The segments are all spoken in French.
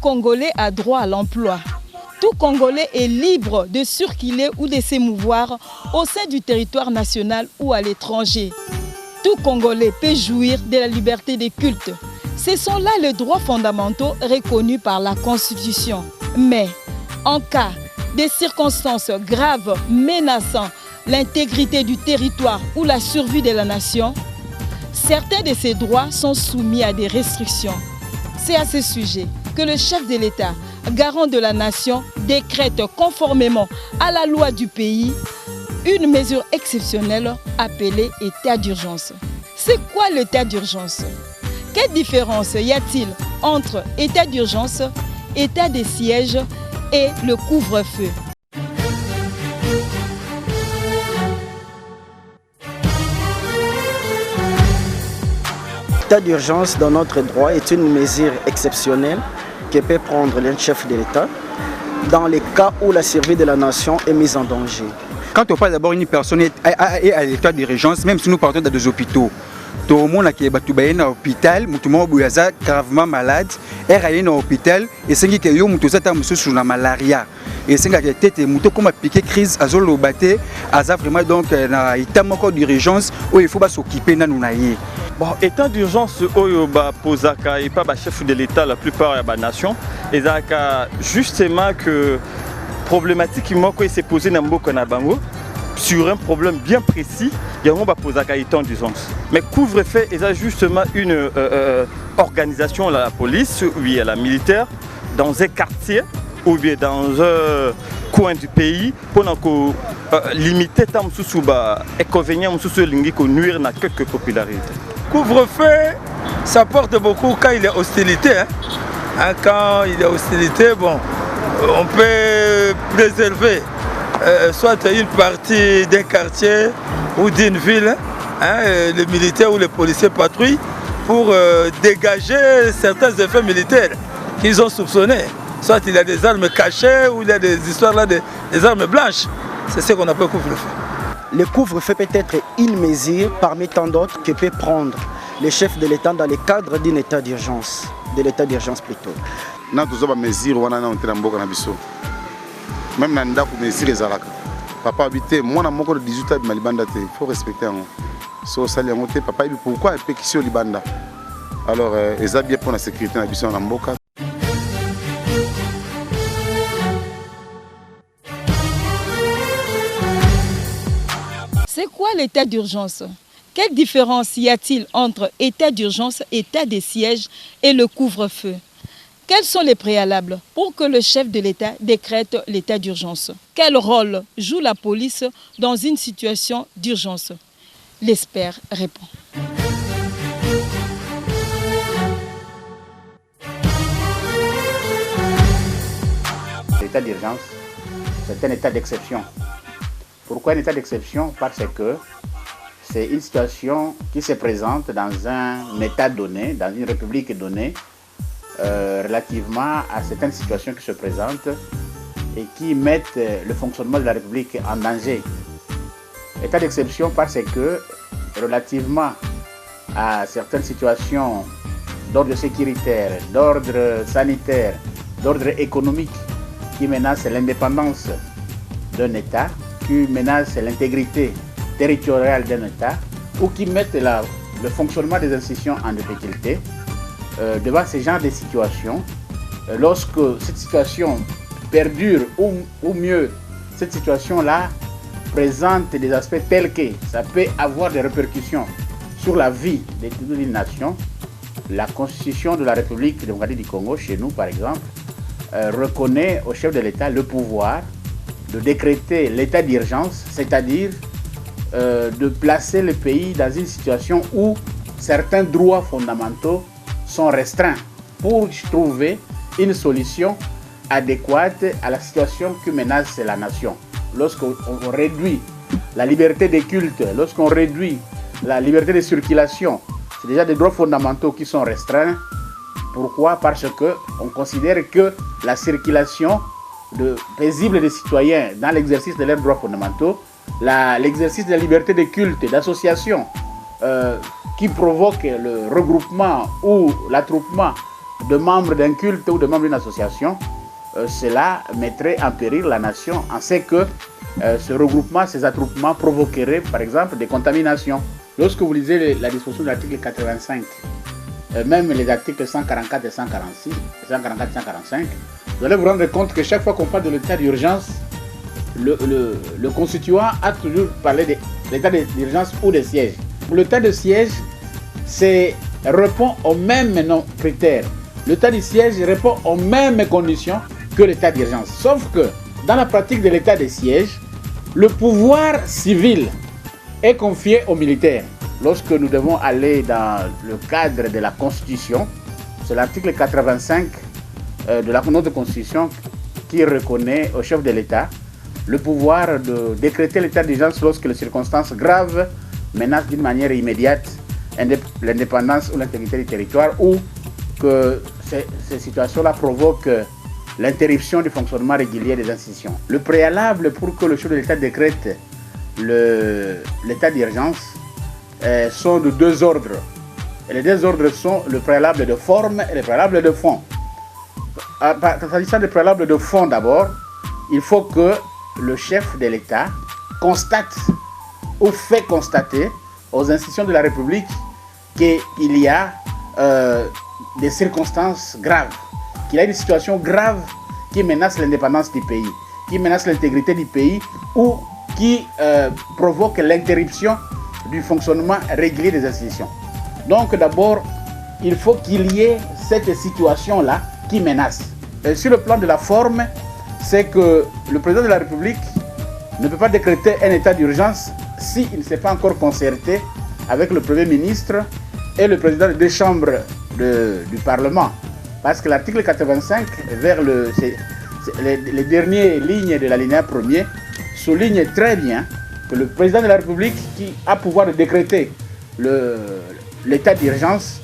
Congolais a droit à l'emploi. Tout Congolais est libre de circuler ou de s'émouvoir au sein du territoire national ou à l'étranger. Tout Congolais peut jouir de la liberté des cultes. Ce sont là les droits fondamentaux reconnus par la Constitution. Mais en cas de circonstances graves menaçant l'intégrité du territoire ou la survie de la nation, certains de ces droits sont soumis à des restrictions. C'est à ce sujet que le chef de l'État, garant de la nation, décrète conformément à la loi du pays une mesure exceptionnelle appelée état d'urgence. C'est quoi l'état d'urgence? Quelle différence y a-t-il entre état d'urgence, état de siège et le couvre-feu? L'état d'urgence dans notre droit est une mesure exceptionnelle que peut prendre le chef de l'État dans les cas où la survie de la nation est mise en danger. Quand on parle d'abord une personne est à l'état d'urgence, même si nous partons dans des hôpitaux, tout le monde qui est à l'hôpital, tout le monde est gravement malade, est à l'hôpital et c'est que yo muto zata muso sur la malaria et c'est que tête muto comme piqué crise à zolo baté à vraiment donc na état moko d'urgence où il faut pas s'occuper na nunaye. Bon, état d'urgence oyo ba posaka et pas ba chef de l'État la plupart ya ba nation et zaka justement que problématique moko s'est posé na mboka na bango sur un problème bien précis, il y a un posaka état d'urgence. Mais couvre-feu est justement une organisation la police ou bien la militaire dans un quartier ou bien dans un coin du pays pour limiter tam susuba inconvénient susu lingi ko nuire na quelques popularités. Couvre-feu, ça porte beaucoup quand il y a hostilité. Quand il y a hostilité, bon, on peut préserver soit une partie d'un quartier ou d'une ville, les militaires ou les policiers patrouillent pour dégager certains effets militaires qu'ils ont soupçonnés. Soit il y a des armes cachées ou il y a des histoires là, des armes blanches. C'est ce qu'on appelle couvre-feu. Le couvre-feu peut être une mesure parmi tant d'autres que peut prendre le chef de l'État dans le cadre d'un état d'urgence, de l'état d'urgence plutôt. Nous avons des mesures même dans les mesures des Araka. Papa habité, moi, je suis 18 ans, il faut respecter. So, papa, pourquoi il peut quitter le Libanda? Alors, ils ont bien pour la sécurité dans la Mboka. C'est quoi l'état d'urgence? Quelle différence y a-t-il entre état d'urgence, état de siège et le couvre-feu? Quels sont les préalables pour que le chef de l'État décrète l'état d'urgence? Quel rôle joue la police dans une situation d'urgence? L'expert répond. L'état d'urgence, c'est un état d'exception. Pourquoi un état d'exception? Parce que c'est une situation qui se présente dans un état donné, dans une république donnée, relativement à certaines situations qui se présentent et qui mettent le fonctionnement de la République en danger. État d'exception parce que relativement à certaines situations d'ordre sécuritaire, d'ordre sanitaire, d'ordre économique qui menacent l'indépendance d'un État, qui menacent l'intégrité territoriale d'un État ou qui mettent le fonctionnement des institutions en difficulté. Devant ce genre de situation, lorsque cette situation perdure ou mieux, cette situation-là présente des aspects tels que ça peut avoir des répercussions sur la vie de toute une nation, la Constitution de la République démocratique du Congo, chez nous par exemple, reconnaît au chef de l'État le pouvoir de décréter l'état d'urgence, c'est-à-dire de placer le pays dans une situation où certains droits fondamentaux sont restreints pour trouver une solution adéquate à la situation que menace la nation. Lorsqu'on réduit la liberté des cultes, lorsqu'on réduit la liberté de circulation, c'est déjà des droits fondamentaux qui sont restreints. Pourquoi? Parce qu'on considère que la circulation paisible des citoyens dans l'exercice de leurs droits fondamentaux, l'exercice de la liberté de culte, d'association, qui provoque le regroupement ou l'attroupement de membres d'un culte ou de membres d'une association, cela mettrait en péril la nation. On sait que ce regroupement, ces attroupements provoqueraient par exemple des contaminations. Lorsque vous lisez la disposition de l'article 85, même les articles 144 et 146, 144 et 145, vous allez vous rendre compte que chaque fois qu'on parle de l'état d'urgence, le constituant a toujours parlé de l'état d'urgence ou de siège. L'état de siège répond aux mêmes critères. L'état de siège répond aux mêmes conditions que l'état d'urgence. Sauf que dans la pratique de l'état de siège, le pouvoir civil est confié aux militaires. Lorsque nous devons aller dans le cadre de la Constitution, c'est l'article 85 de notre Constitution qui reconnaît au chef de l'État le pouvoir de décréter l'état d'urgence lorsque les circonstances graves menacent d'une manière immédiate l'indépendance ou l'intégrité du territoire, ou que ces situations-là provoquent l'interruption du fonctionnement régulier des institutions. Le préalable pour que le chef de l'État décrète l'état d'urgence sont de deux ordres. Et les deux ordres sont le préalable de forme et le préalable de fond. S'agissant du préalable de fond d'abord, il faut que le chef de l'État constate ou fait constater aux institutions de la République qu'il y a des circonstances graves, qu'il y a une situation grave qui menace l'indépendance du pays, qui menace l'intégrité du pays ou qui provoque l'interruption du fonctionnement régulier des institutions. Donc d'abord, il faut qu'il y ait cette situation-là qui menace. Et sur le plan de la forme, c'est que le président de la République ne peut pas décréter un état d'urgence s'il ne s'est pas encore concerté avec le Premier ministre et le président des deux chambres du Parlement. Parce que l'article 85, vers les dernières lignes de l'alinéa premier, souligne très bien que le président de la République, qui a pouvoir de décréter l'état d'urgence,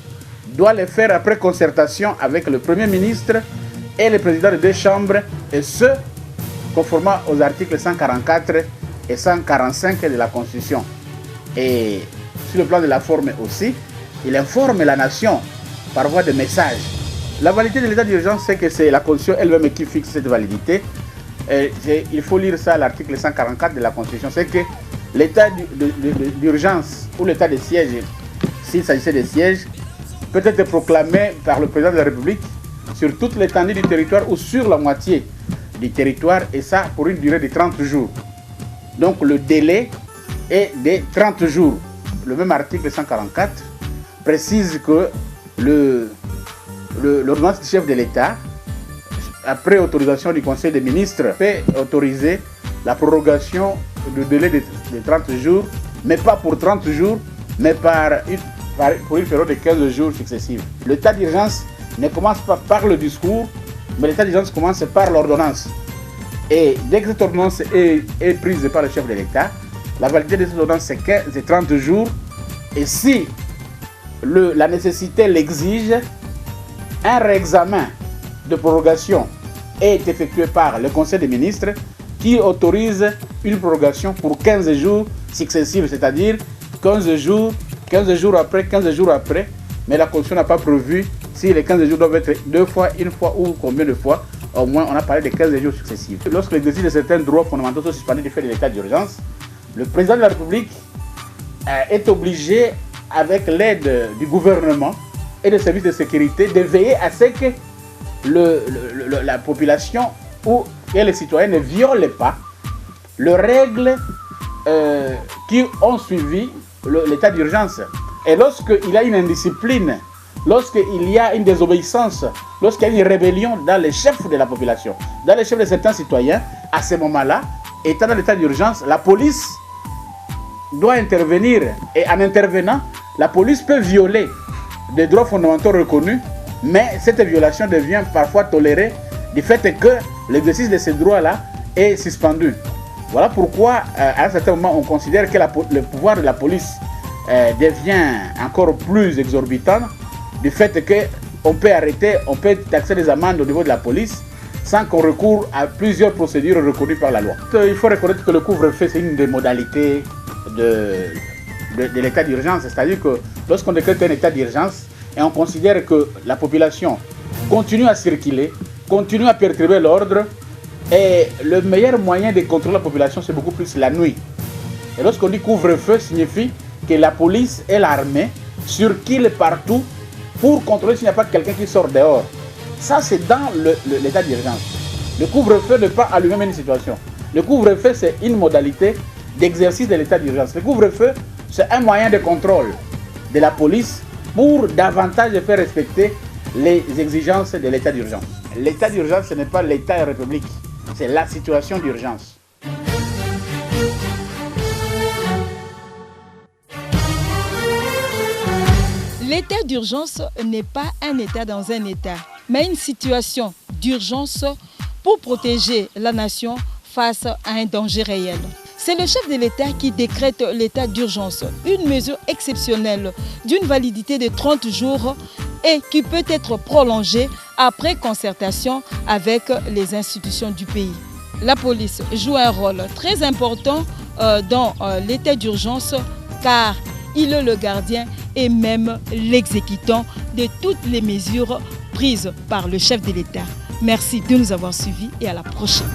doit le faire après concertation avec le Premier ministre et le président des deux chambres, et ce, conformément aux articles 144 et 145 de la Constitution. Et sur le plan de la forme aussi, il informe la nation par voie de message. La validité de l'état d'urgence, c'est que c'est la Constitution elle-même qui fixe cette validité. Il faut lire ça à l'article 144 de la Constitution. C'est que l'état d'urgence ou l'état de siège, s'il s'agissait de siège, peut être proclamé par le président de la République sur toute l'étendue du territoire ou sur la moitié du territoire, et ça pour une durée de 30 jours. Donc le délai est de 30 jours. Le même article 144 précise que l'ordonnance du chef de l'État, après autorisation du Conseil des ministres, peut autoriser la prorogation du délai de 30 jours, mais pas pour 30 jours, mais pour une période de 15 jours successifs. L'état d'urgence ne commence pas par le discours, mais l'état d'urgence commence par l'ordonnance. Et dès que cette ordonnance est prise par le chef de l'État, la validité de cette ordonnance c'est 30 jours. Et si la nécessité l'exige, un réexamen de prorogation est effectué par le Conseil des ministres qui autorise une prorogation pour 15 jours successifs, c'est-à-dire 15 jours après, mais la Constitution n'a pas prévu si les 15 jours doivent être 2 fois, 1 fois ou combien de fois. Au moins, on a parlé de 15 jours successifs. Lorsque l'exercice de certains droits fondamentaux sont suspendus du fait de l'état d'urgence, le président de la République est obligé, avec l'aide du gouvernement et des services de sécurité, de veiller à ce que la population et les citoyens ne violent pas les règles qui ont suivi l'état d'urgence. Et lorsqu'il y a une indiscipline, lorsqu'il y a une désobéissance, lorsqu'il y a une rébellion dans les chefs de la population, dans les chefs de certains citoyens, à ce moment-là, étant dans l'état d'urgence, la police doit intervenir. Et en intervenant, la police peut violer des droits fondamentaux reconnus, mais cette violation devient parfois tolérée du fait que l'exercice de ces droits-là est suspendu. Voilà pourquoi, à un certain moment, on considère que le pouvoir de la police devient encore plus exorbitant, du fait qu'on peut arrêter, on peut taxer des amendes au niveau de la police sans qu'on recourt à plusieurs procédures reconnues par la loi. Il faut reconnaître que le couvre-feu, c'est une des modalités de l'état d'urgence. C'est-à-dire que lorsqu'on décrète un état d'urgence et on considère que la population continuent à circuler, continuent à perturber l'ordre. Et le meilleur moyen de contrôler la population, c'est beaucoup plus la nuit. Et lorsqu'on dit couvre-feu, signifie que la police et l'armée circulent partout pour contrôler s'il n'y a pas quelqu'un qui sort dehors. Ça, c'est dans l'état d'urgence. Le couvre-feu n'est pas à lui-même une situation. Le couvre-feu, c'est une modalité d'exercice de l'état d'urgence. Le couvre-feu, c'est un moyen de contrôle de la police pour davantage faire respecter les exigences de l'état d'urgence. L'état d'urgence, ce n'est pas l'état et la République, c'est la situation d'urgence. L'état d'urgence n'est pas un état dans un état, mais une situation d'urgence pour protéger la nation face à un danger réel. C'est le chef de l'État qui décrète l'état d'urgence, une mesure exceptionnelle d'une validité de 30 jours et qui peut être prolongée après concertation avec les institutions du pays. La police joue un rôle très important dans l'état d'urgence car il est le gardien et même l'exécutant de toutes les mesures prises par le chef de l'État. Merci de nous avoir suivis et à la prochaine.